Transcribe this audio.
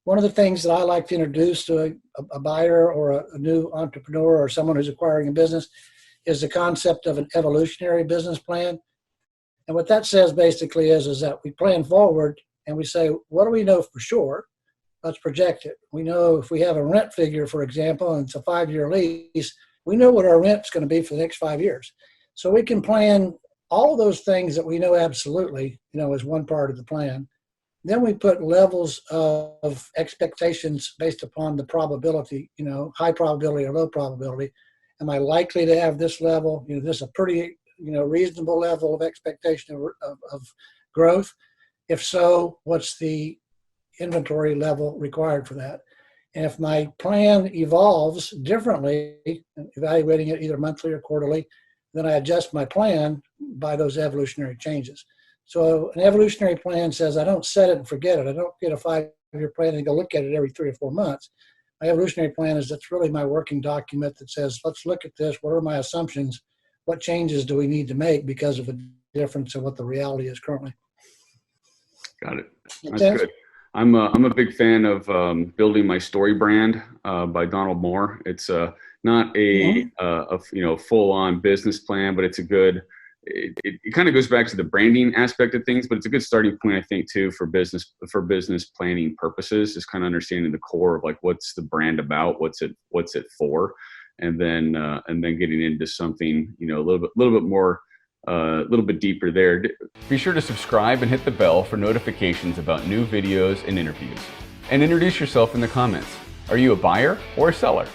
one of the things that I like to introduce to a buyer or a new entrepreneur or someone who's acquiring a business is the concept of an evolutionary business plan. And what that says basically is that we plan forward and we say, what do we know for sure? Let's project it. We know if we have a rent figure, for example, and it's a 5-year lease, we know what our rent's going to be for the next 5 years. So we can plan all of those things that we know absolutely, as one part of the plan. Then we put levels of expectations based upon the probability, high probability or low probability. Am I likely to have this level? This is a pretty, reasonable level of expectation of growth. If so, what's the inventory level required for that? And if my plan evolves differently, evaluating it either monthly or quarterly, then I adjust my plan by those evolutionary changes. So an evolutionary plan says I don't set it and forget it. I don't get a 5-year plan and go look at it every 3 or 4 months. My evolutionary plan is that's really my working document that says, let's look at this. What are my assumptions? What changes do we need to make because of a difference in what the reality is currently? Got it. That's good. I'm a big fan of Building My Story Brand by Donald Moore. It's not a full-on business plan, but it's a good. It kind of goes back to the branding aspect of things, but it's a good starting point, I think, too, for business planning purposes. Is kind of understanding the core of like what's the brand about, what's it for, and then getting into something a little bit more. A little bit deeper there. Be sure to subscribe and hit the bell for notifications about new videos and interviews. And introduce yourself in the comments. Are you a buyer or a seller?